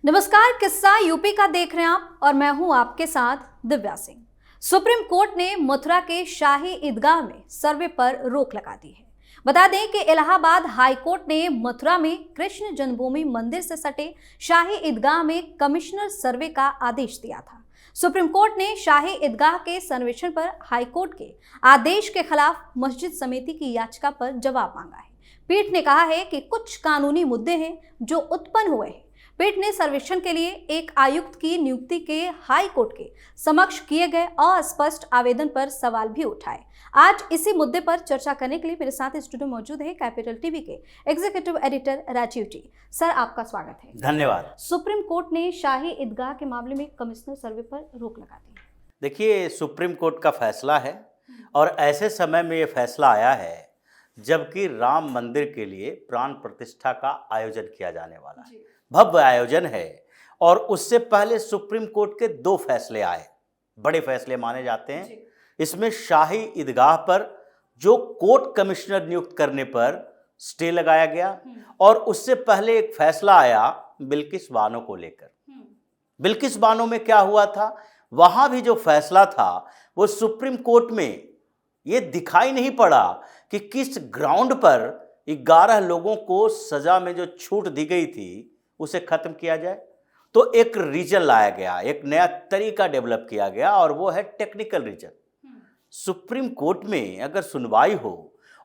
नमस्कार, किस्सा यूपी का देख रहे हैं आप और मैं हूं आपके साथ दिव्या सिंह। सुप्रीम कोर्ट ने मथुरा के शाही ईदगाह में सर्वे पर रोक लगा दी है। बता दें कि इलाहाबाद हाई कोर्ट ने मथुरा में कृष्ण जन्मभूमि मंदिर से सटे शाही ईदगाह में कमिश्नर सर्वे का आदेश दिया था। सुप्रीम कोर्ट ने शाही ईदगाह के सर्वेक्षण पर हाई कोर्ट के आदेश के खिलाफ मस्जिद समिति की याचिका पर जवाब मांगा है। पीठ ने कहा है कि कुछ कानूनी मुद्दे हैं जो उत्पन्न हुए हैं। पीठ ने सर्वेक्षण के लिए एक आयुक्त की नियुक्ति के हाई कोर्ट के समक्ष किए गए अस्पष्ट आवेदन पर सवाल भी उठाए। आज इसी मुद्दे पर चर्चा करने के लिए मेरे साथ स्टूडियो मौजूद है कैपिटल टीवी के एग्जीक्यूटिव एडिटर राजीव जी। सर, आपका स्वागत है। धन्यवाद। सुप्रीम कोर्ट ने शाही ईदगाह के मामले में कमिश्नर सर्वे पर रोक लगा दी। देखिए, सुप्रीम कोर्ट का फैसला है और ऐसे समय में ये फैसला आया है जबकि राम मंदिर के लिए प्राण प्रतिष्ठा का आयोजन किया जाने वाला है। भव्य आयोजन है और उससे पहले सुप्रीम कोर्ट के 2 फैसले आए, बड़े फैसले माने जाते हैं। इसमें शाही ईदगाह पर जो कोर्ट कमिश्नर नियुक्त करने पर स्टे लगाया गया और उससे पहले एक फैसला आया बिल्किस बानो को लेकर। बिल्किस बानो में क्या हुआ था, वहां भी जो फैसला था वो सुप्रीम कोर्ट में ये दिखाई नहीं पड़ा कि किस ग्राउंड पर 11 लोगों को सजा में जो छूट दी गई थी उसे खत्म किया जाए। तो एक रीजन लाया गया, एक नया तरीका डेवलप किया गया और वो है टेक्निकल रीजन। सुप्रीम कोर्ट में अगर सुनवाई हो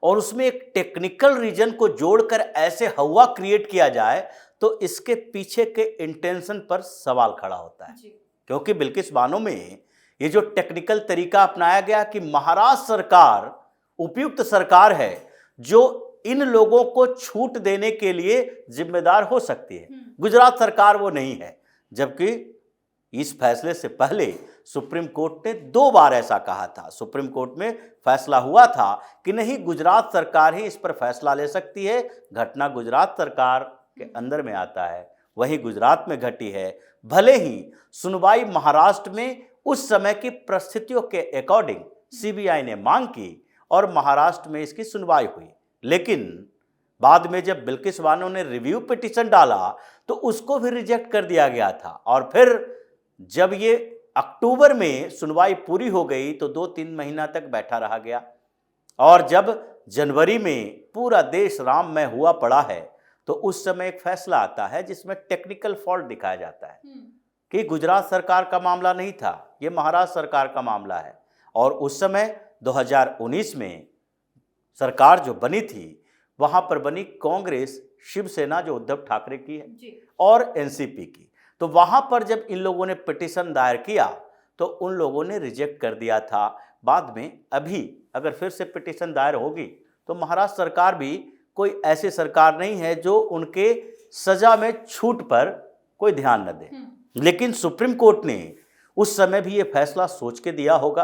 और उसमें एक टेक्निकल रीजन को जोड़कर ऐसे हवा क्रिएट किया जाए तो इसके पीछे के इंटेंशन पर सवाल खड़ा होता है। क्योंकि बिल्किस बानो में ये जो टेक्निकल तरीका अपनाया गया कि महाराष्ट्र सरकार उपयुक्त सरकार है जो इन लोगों को छूट देने के लिए जिम्मेदार हो सकती है, गुजरात सरकार वो नहीं है। जबकि इस फैसले से पहले सुप्रीम कोर्ट ने 2 बार ऐसा कहा था। सुप्रीम कोर्ट में फैसला हुआ था कि नहीं, गुजरात सरकार ही इस पर फैसला ले सकती है, घटना गुजरात सरकार के अंदर में आता है, वही गुजरात में घटी है। भले ही सुनवाई महाराष्ट्र में उस समय की परिस्थितियों के अकॉर्डिंग सीबीआई ने मांग की और महाराष्ट्र में इसकी सुनवाई हुई, लेकिन बाद में जब बिल्किस बानो ने रिव्यू पिटीशन डाला तो उसको भी रिजेक्ट कर दिया गया था। और फिर जब ये अक्टूबर में सुनवाई पूरी हो गई तो 2-3 महीना तक बैठा रहा गया और जब जनवरी में पूरा देश राममय हुआ पड़ा है तो उस समय एक फैसला आता है जिसमें टेक्निकल फॉल्ट दिखाया जाता है कि गुजरात सरकार का मामला नहीं था, ये महाराष्ट्र सरकार का मामला है। और उस समय 2019 में सरकार जो बनी थी वहां पर बनी कांग्रेस शिवसेना जो उद्धव ठाकरे की है और एनसीपी की। तो वहां पर जब इन लोगों ने पिटीशन दायर किया तो उन लोगों ने रिजेक्ट कर दिया था। बाद में अभी अगर फिर से पिटीशन दायर होगी तो महाराष्ट्र सरकार भी कोई ऐसी सरकार नहीं है जो उनके सजा में छूट पर कोई ध्यान न दे। लेकिन सुप्रीम कोर्ट ने उस समय भी ये फैसला सोच के दिया होगा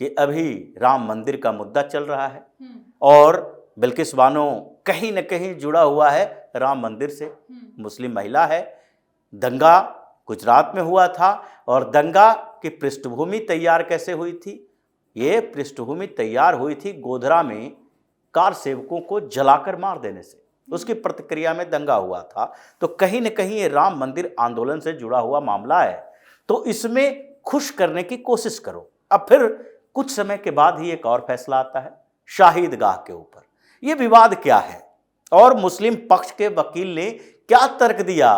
कि अभी राम मंदिर का मुद्दा चल रहा है और बिल्किस बानो कहीं न कहीं जुड़ा हुआ है राम मंदिर से, मुस्लिम महिला है। दंगा गुजरात में हुआ था और दंगा की पृष्ठभूमि तैयार कैसे हुई थी? ये पृष्ठभूमि तैयार हुई थी गोधरा में कार सेवकों को जलाकर मार देने से, उसकी प्रतिक्रिया में दंगा हुआ था। तो कहीं न कहीं ये राम मंदिर आंदोलन से जुड़ा हुआ मामला है। तो इसमें खुश करने की कोशिश करो। अब फिर कुछ समय के बाद ही एक और फैसला आता है शाही ईदगाह के ऊपर। यह विवाद क्या है और मुस्लिम पक्ष के वकील ने क्या तर्क दिया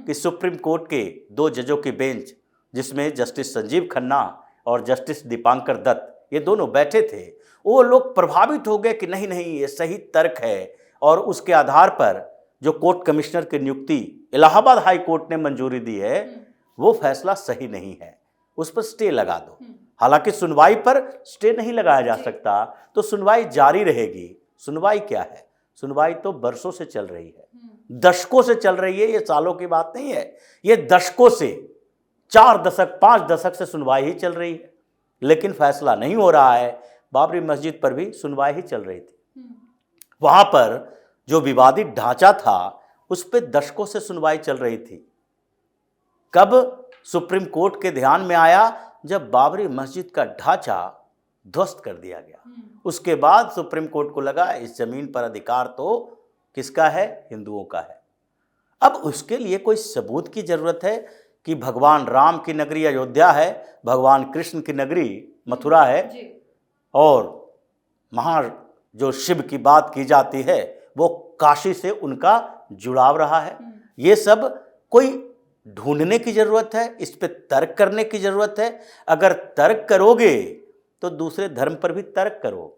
कि सुप्रीम कोर्ट के 2 जजों की बेंच, जिसमें जस्टिस संजीव खन्ना और जस्टिस दीपांकर दत्त ये दोनों बैठे थे, वो लोग प्रभावित हो गए कि नहीं नहीं ये सही तर्क है और उसके आधार पर जो कोर्ट कमिश्नर की नियुक्ति इलाहाबाद हाई कोर्ट ने मंजूरी दी है वो फैसला सही नहीं है, उस पर स्टे लगा दो। हालांकि सुनवाई पर स्टे नहीं लगाया जा सकता, तो सुनवाई जारी रहेगी। सुनवाई क्या है? सुनवाई तो बरसों से चल रही है, दशकों से चल रही है, ये सालों की बात नहीं है, ये दशकों से 4 दशक 5 दशक से सुनवाई ही चल रही है, लेकिन फैसला नहीं हो रहा है। बाबरी मस्जिद पर भी सुनवाई ही चल रही थी, वहां पर जो विवादित ढांचा था उस पर दशकों से सुनवाई चल रही थी। कब सुप्रीम कोर्ट के ध्यान में आया? जब बाबरी मस्जिद का ढांचा ध्वस्त कर दिया गया, उसके बाद सुप्रीम कोर्ट को लगा इस जमीन पर अधिकार तो किसका है? हिंदुओं का है। अब उसके लिए कोई सबूत की जरूरत है कि भगवान राम की नगरी अयोध्या है, भगवान कृष्ण की नगरी मथुरा है, और वहाँ जो शिव की बात की जाती है वो काशी से उनका जुड़ाव रहा है। ये सब कोई ढूंढने की जरूरत है, इस पे तर्क करने की जरूरत है। अगर तर्क करोगे तो दूसरे धर्म पर भी तर्क करो।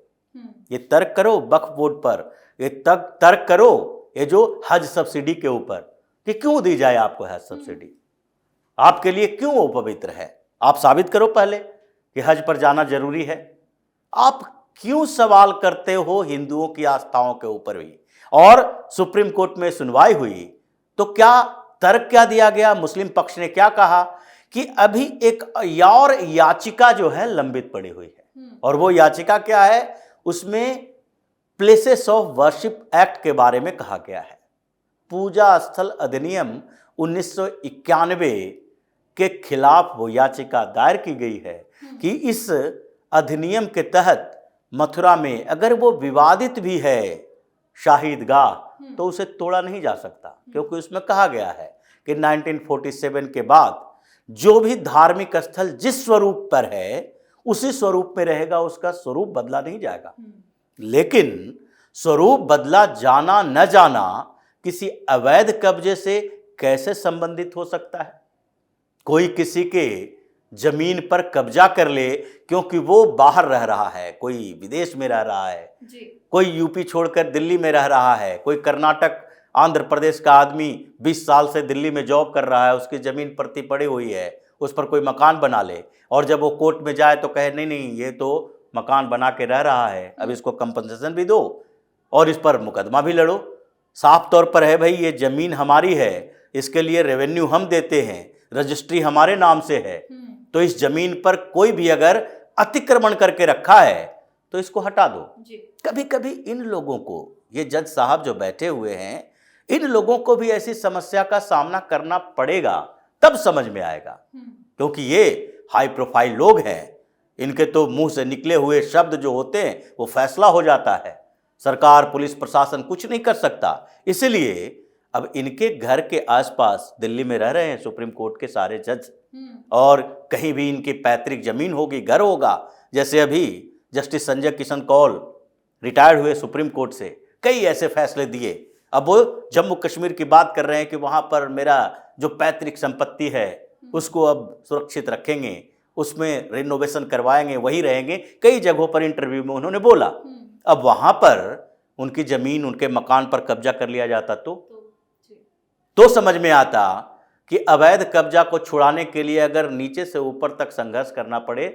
ये तर्क करो वक्फ बोर्ड पर, ये तर्क करो ये जो हज सब्सिडी के ऊपर कि क्यों दी जाए आपको हज सब्सिडी, आपके लिए क्यों वो पवित्र है, आप साबित करो पहले कि हज पर जाना जरूरी है। आप क्यों सवाल करते हो हिंदुओं की आस्थाओं के ऊपर भी? और सुप्रीम कोर्ट में सुनवाई हुई तो क्या तर्क क्या दिया गया? मुस्लिम पक्ष ने क्या कहा कि अभी एक और याचिका जो है लंबित पड़ी हुई है, और वो याचिका क्या है? उसमें प्लेसेस ऑफ वर्शिप एक्ट के बारे में कहा गया है। पूजा स्थल अधिनियम 1991 के खिलाफ वो याचिका दायर की गई है कि इस अधिनियम के तहत मथुरा में अगर वो विवादित भी है शाही ईदगाह तो उसे तोड़ा नहीं जा सकता, क्योंकि उसमें कहा गया है कि 1947 के बाद जो भी धार्मिक स्थल जिस स्वरूप पर है उसी स्वरूप में रहेगा, उसका स्वरूप बदला नहीं जाएगा। लेकिन स्वरूप बदला जाना न जाना किसी अवैध कब्जे से कैसे संबंधित हो सकता है? कोई किसी के जमीन पर कब्जा कर ले क्योंकि वो बाहर रह रहा है, कोई विदेश में रह रहा है जी। कोई यूपी छोड़कर दिल्ली में रह रहा है, कोई कर्नाटक आंध्र प्रदेश का आदमी 20 साल से दिल्ली में जॉब कर रहा है, उसकी जमीन परती पड़ी हुई है, उस पर कोई मकान बना ले और जब वो कोर्ट में जाए तो कहे नहीं नहीं ये तो मकान बना के रह रहा है, अब इसको कंपनसेशन भी दो और इस पर मुकदमा भी लड़ो। साफ तौर पर है भाई ये जमीन हमारी है, इसके लिए रेवेन्यू हम देते हैं, रजिस्ट्री हमारे नाम से है, तो इस जमीन पर कोई भी अगर अतिक्रमण करके रखा है तो इसको हटा दो जी। कभी कभी इन लोगों को, ये जज साहब जो बैठे हुए हैं, इन लोगों को भी ऐसी समस्या का सामना करना पड़ेगा, तब समझ में आएगा, क्योंकि ये हाई प्रोफाइल लोग हैं, इनके तो मुंह से निकले हुए शब्द जो होते हैं वो फैसला हो जाता है, सरकार पुलिस प्रशासन कुछ नहीं कर सकता। इसलिए अब इनके घर के आसपास दिल्ली में रह रहे हैं सुप्रीम कोर्ट के सारे जज, और कहीं भी इनकी पैतृक जमीन होगी, घर होगा। जैसे अभी जस्टिस संजय किशन कौल रिटायर्ड हुए सुप्रीम कोर्ट से, कई ऐसे फैसले दिए। अब वो जम्मू कश्मीर की बात कर रहे हैं कि वहां पर मेरा जो पैतृक संपत्ति है उसको अब सुरक्षित रखेंगे, उसमें रिनोवेशन करवाएंगे, वही रहेंगे। कई जगहों पर इंटरव्यू में उन्होंने बोला। अब वहां पर उनकी जमीन, उनके मकान पर कब्जा कर लिया जाता तो समझ में आता कि अवैध कब्जा को छुड़ाने के लिए अगर नीचे से ऊपर तक संघर्ष करना पड़े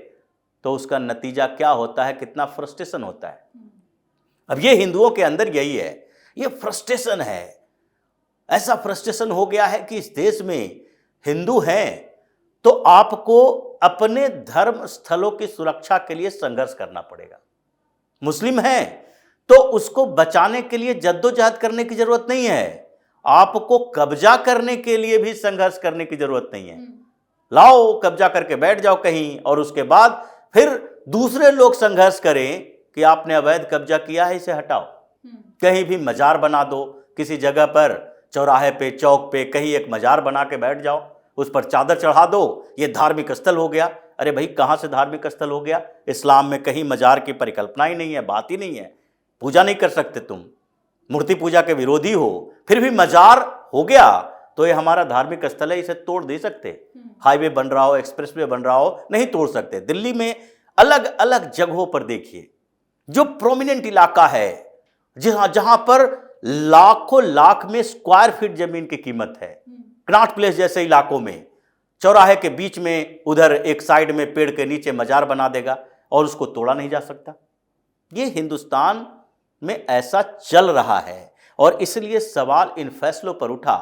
तो उसका नतीजा क्या होता है, कितना फ्रस्ट्रेशन होता है। अब ये हिंदुओं के अंदर यही है, ये फ्रस्ट्रेशन है। ऐसा फ्रस्ट्रेशन हो गया है कि इस देश में हिंदू हैं तो आपको अपने धर्म स्थलों की सुरक्षा के लिए संघर्ष करना पड़ेगा, मुस्लिम हैं तो उसको बचाने के लिए जद्दोजहद करने की जरूरत नहीं है, आपको कब्जा करने के लिए भी संघर्ष करने की जरूरत नहीं है। लाओ कब्जा करके बैठ जाओ कहीं और उसके बाद फिर दूसरे लोग संघर्ष करें कि आपने अवैध कब्जा किया है, इसे हटाओ। कहीं भी मजार बना दो, किसी जगह पर चौराहे पे, चौक पे कहीं एक मजार बना के बैठ जाओ, उस पर चादर चढ़ा दो, ये धार्मिक स्थल हो गया। अरे भाई कहाँ से धार्मिक स्थल हो गया? इस्लाम में कहीं मजार की परिकल्पना ही नहीं है, बात ही नहीं है, पूजा नहीं कर सकते तुम, मूर्ति पूजा के विरोधी हो, फिर भी मजार हो गया तो ये हमारा धार्मिक स्थल है, इसे तोड़ नहीं सकते। हाईवे बन रहा हो, एक्सप्रेसवे बन रहा हो, नहीं तोड़ सकते। दिल्ली में अलग अलग जगहों पर देखिए जो प्रोमिनेंट इलाका है, जहां पर लाखों लाख में स्क्वायर फीट जमीन की कीमत है, कनॉट प्लेस जैसे इलाकों में चौराहे के बीच में उधर एक साइड में पेड़ के नीचे मजार बना देगा और उसको तोड़ा नहीं जा सकता। ये हिंदुस्तान में ऐसा चल रहा है और इसलिए सवाल इन फैसलों पर उठा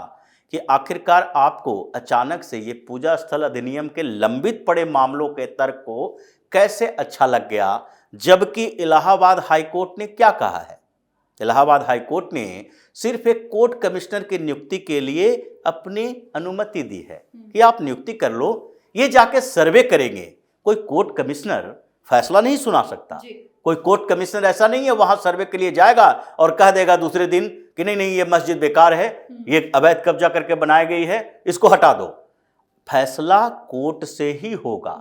कि आखिरकार आपको अचानक से ये पूजा स्थल अधिनियम के लंबित पड़े मामलों के तर्क को कैसे अच्छा लग गया, जबकि इलाहाबाद हाईकोर्ट ने क्या कहा है। इलाहाबाद हाईकोर्ट ने सिर्फ एक कोर्ट कमिश्नर की नियुक्ति के लिए अपनी अनुमति दी है कि आप नियुक्ति कर लो, ये जाके सर्वे करेंगे। कोई कोर्ट कमिश्नर फैसला नहीं सुना सकता, कोई कोर्ट कमिश्नर ऐसा नहीं है वहां सर्वे के लिए जाएगा और कह देगा दूसरे दिन कि नहीं नहीं ये मस्जिद बेकार है, ये अवैध कब्जा करके बनाई गई है, इसको हटा दो। फैसला कोर्ट से ही होगा।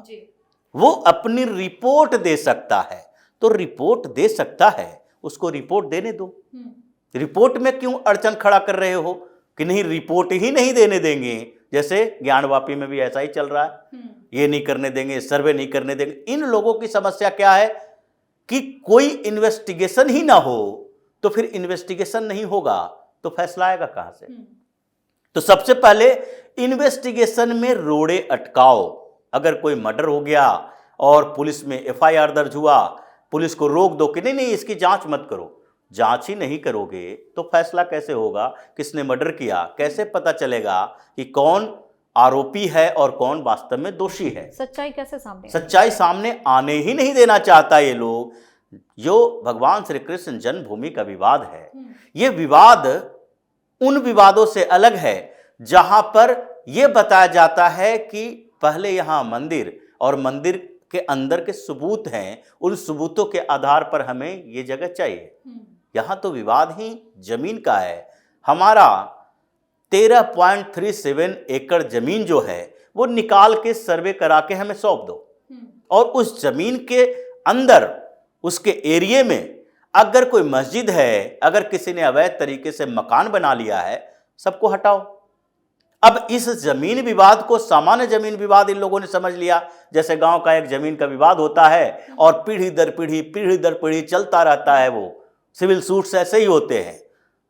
वो अपनी रिपोर्ट दे सकता है, तो रिपोर्ट दे सकता है, उसको रिपोर्ट देने दो। रिपोर्ट में क्यों अड़चन खड़ा कर रहे हो कि नहीं रिपोर्ट ही नहीं देने देंगे? जैसे ज्ञानवापी में भी ऐसा ही चल रहा है, ये नहीं करने देंगे, सर्वे नहीं करने देंगे। इन लोगों की समस्या क्या है कि कोई इन्वेस्टिगेशन ही ना हो, तो फिर इन्वेस्टिगेशन नहीं होगा तो फैसला आएगा कहां से? तो सबसे पहले इन्वेस्टिगेशन में रोड़े अटकाओ। अगर कोई मर्डर हो गया और पुलिस में एफआईआर दर्ज हुआ, पुलिस को रोक दो कि नहीं नहीं इसकी जांच मत करो। जांच ही नहीं करोगे तो फैसला कैसे होगा? किसने मर्डर किया कैसे पता चलेगा कि कौन आरोपी है और कौन वास्तव में दोषी है? सच्चाई कैसे सामने? सच्चाई सामने आने ही नहीं देना चाहता ये लोग। जो भगवान श्री कृष्ण जन्मभूमि का विवाद है, ये विवाद उन विवादों से अलग है जहां पर यह बताया जाता है कि पहले यहां मंदिर और मंदिर के अंदर के सबूत हैं, उन सबूतों के आधार पर हमें ये जगह चाहिए। यहां तो विवाद ही जमीन का है। हमारा 13.37 एकड़ जमीन जो है वो निकाल के सर्वे करा के हमें सौंप दो, और उस जमीन के अंदर उसके एरिया में अगर कोई मस्जिद है, अगर किसी ने अवैध तरीके से मकान बना लिया है, सबको हटाओ। अब इस जमीन विवाद को सामान्य जमीन विवाद इन लोगों ने समझ लिया, जैसे गांव का एक जमीन का विवाद होता है और पीढ़ी दर पीढ़ी चलता रहता है। वो सिविल सूट्स ऐसे ही होते हैं,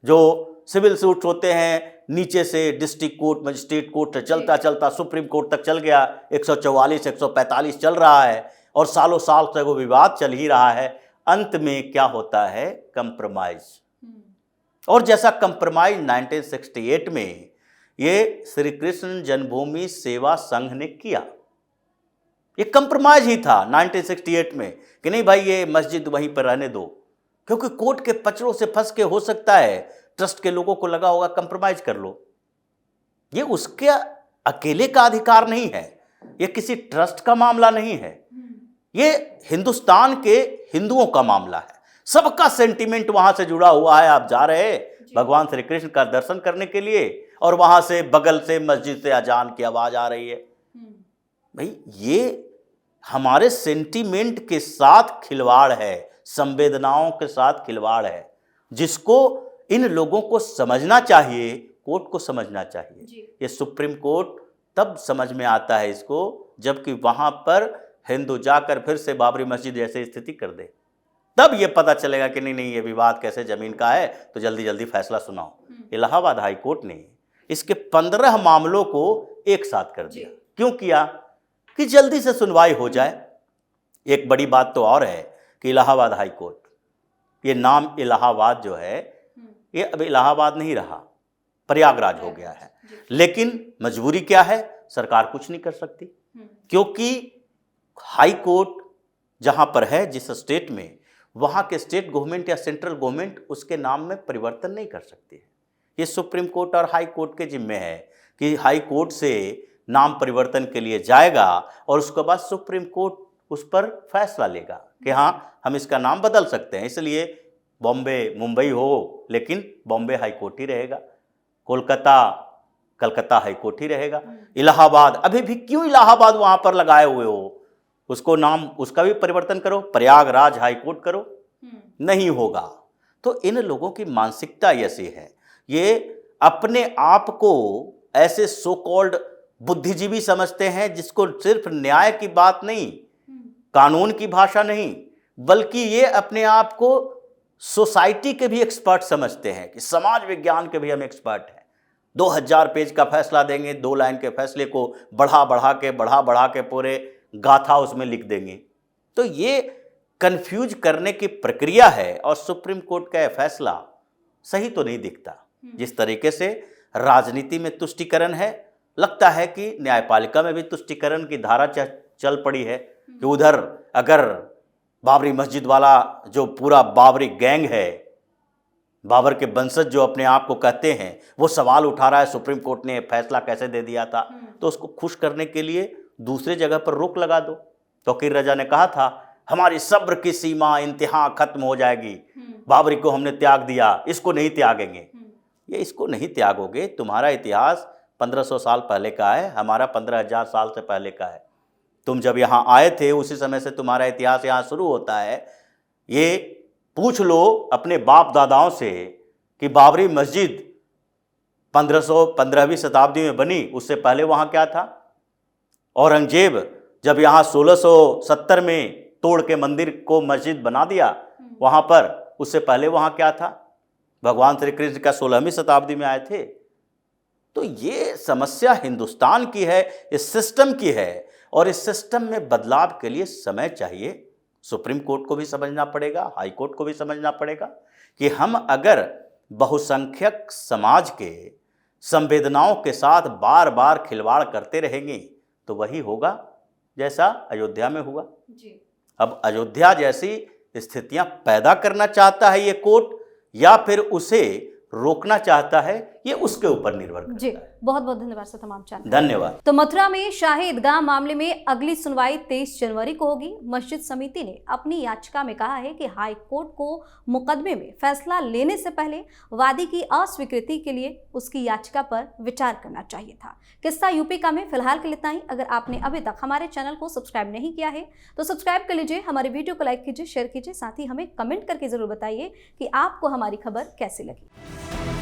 जो सिविल सूट्स होते हैं नीचे से डिस्ट्रिक्ट कोर्ट, मजिस्ट्रेट कोर्ट से चलता चलता सुप्रीम कोर्ट तक चल गया, 144 145 चल रहा है और सालों साल तक वो विवाद चल ही रहा है। अंत में क्या होता है? कंप्रोमाइज। और जैसा कंप्रोमाइज 1968 में ये श्री कृष्ण जन्मभूमि सेवा संघ ने किया, ये कंप्रोमाइज ही था 1968 में कि नहीं भाई ये मस्जिद वहीं पर रहने दो, क्योंकि कोर्ट के पचड़ों से फंस के हो सकता है ट्रस्ट के लोगों को लगा होगा कंप्रोमाइज कर लो। ये उसके अकेले का अधिकार नहीं है, ये किसी ट्रस्ट का मामला नहीं है, ये हिंदुस्तान के हिंदुओं का मामला है। सबका सेंटिमेंट वहां से जुड़ा हुआ है। आप जा रहे भगवान श्री कृष्ण का दर्शन करने के लिए और वहां से बगल से मस्जिद से अजान की आवाज आ रही है। भाई ये हमारे सेंटिमेंट के साथ खिलवाड़ है, संवेदनाओं के साथ खिलवाड़ है, जिसको इन लोगों को समझना चाहिए, कोर्ट को समझना चाहिए। ये सुप्रीम कोर्ट तब समझ में आता है इसको जबकि वहां पर हिंदू जाकर फिर से बाबरी मस्जिद जैसे स्थिति कर दे, तब ये पता चलेगा कि नहीं नहीं ये विवाद कैसे जमीन का है, तो जल्दी जल्दी फैसला सुनाओ। इलाहाबाद हाई कोर्ट ने इसके 15 मामलों को एक साथ कर दिया। क्यों किया? कि जल्दी से सुनवाई हो जाए। एक बड़ी बात तो और है कि इलाहाबाद हाई कोर्ट, ये नाम इलाहाबाद जो है ये अब इलाहाबाद नहीं रहा, प्रयागराज हो गया है। लेकिन मजबूरी क्या है? सरकार कुछ नहीं कर सकती, क्योंकि हाई कोर्ट जहां पर है जिस स्टेट में, वहां के स्टेट गवर्नमेंट या सेंट्रल गवर्नमेंट उसके नाम में परिवर्तन नहीं कर सकती है। ये सुप्रीम कोर्ट और हाई कोर्ट के जिम्मे है कि हाई कोर्ट से नाम परिवर्तन के लिए जाएगा और उसके बाद सुप्रीम कोर्ट उस पर फैसला लेगा कि हाँ हम इसका नाम बदल सकते हैं। इसलिए बॉम्बे मुंबई हो लेकिन बॉम्बे हाई कोर्ट ही रहेगा, कोलकाता कलकत्ता हाई कोर्ट ही रहेगा। इलाहाबाद अभी भी क्यों इलाहाबाद वहां पर लगाए हुए हो? उसको नाम उसका भी परिवर्तन करो, प्रयागराज हाई कोर्ट करो, नहीं होगा। तो इन लोगों की मानसिकता ऐसी है, ये अपने आप को ऐसे सो कॉल्ड बुद्धिजीवी समझते हैं जिसको सिर्फ न्याय की बात नहीं, कानून की भाषा नहीं, बल्कि ये अपने आप को सोसाइटी के भी एक्सपर्ट समझते हैं कि समाज विज्ञान के भी हम एक्सपर्ट हैं। 2000 पेज का फैसला देंगे, 2 लाइन के फैसले को बढ़ा बढ़ा के पूरे गाथा उसमें लिख देंगे। तो ये कंफ्यूज करने की प्रक्रिया है और सुप्रीम कोर्ट का यह फैसला सही तो नहीं दिखता। जिस तरीके से राजनीति में तुष्टीकरण है, लगता है कि न्यायपालिका में भी तुष्टीकरण की धारा चल पड़ी है कि उधर अगर बाबरी मस्जिद वाला जो पूरा बाबरी गैंग है, बाबर के वंशज जो अपने आप को कहते हैं, वो सवाल उठा रहा है सुप्रीम कोर्ट ने फैसला कैसे दे दिया था, तो उसको खुश करने के लिए दूसरे जगह पर रोक लगा दो। तौकीर रजा ने कहा था हमारी सब्र की सीमा इंतहा खत्म हो जाएगी, बाबरी को हमने त्याग दिया, इसको नहीं त्यागेंगे। ये इसको नहीं त्यागोगे, तुम्हारा इतिहास 1500 साल पहले का है, हमारा 15,000 साल से पहले का है। तुम जब यहाँ आए थे उसी समय से तुम्हारा इतिहास यहाँ शुरू होता है। ये पूछ लो अपने बाप दादाओं से कि बाबरी मस्जिद 15वीं शताब्दी में बनी, उससे पहले वहाँ क्या था? औरंगजेब जब यहाँ 1670 में तोड़ के मंदिर को मस्जिद बना दिया वहाँ पर, उससे पहले वहाँ क्या था? भगवान श्री कृष्ण का 16वीं शताब्दी में आए थे। तो ये समस्या हिंदुस्तान की है, इस सिस्टम की है, और इस सिस्टम में बदलाव के लिए समय चाहिए। सुप्रीम कोर्ट को भी समझना पड़ेगा, हाई कोर्ट को भी समझना पड़ेगा कि हम अगर बहुसंख्यक समाज के संवेदनाओं के साथ बार बार खिलवाड़ करते रहेंगे तो वही होगा जैसा अयोध्या में हुआ। अब अयोध्या जैसी स्थितियां पैदा करना चाहता है ये कोर्ट या फिर उसे रोकना चाहता है, ये उसके ऊपर निर्भर करता जी। है। बहुत बहुत धन्यवाद सर तमाम जानकारी। धन्यवाद। तो मथुरा में शाही ईदगाह मामले में अगली सुनवाई 23 जनवरी को होगी। मस्जिद समिति ने अपनी याचिका में कहा है कि हाई कोर्ट को मुकदमे में फैसला लेने से पहले वादी की अस्वीकृति के लिए उसकी याचिका पर विचार करना चाहिए था। किस्सा यूपी का में फिलहाल के लिए इतना ही। अगर आपने अभी तक हमारे चैनल को सब्सक्राइब नहीं किया है तो सब्सक्राइब कर लीजिए, हमारे वीडियो को लाइक कीजिए, शेयर कीजिए, साथ ही हमें कमेंट करके जरूर बताइए कि आपको हमारी खबर कैसी लगी।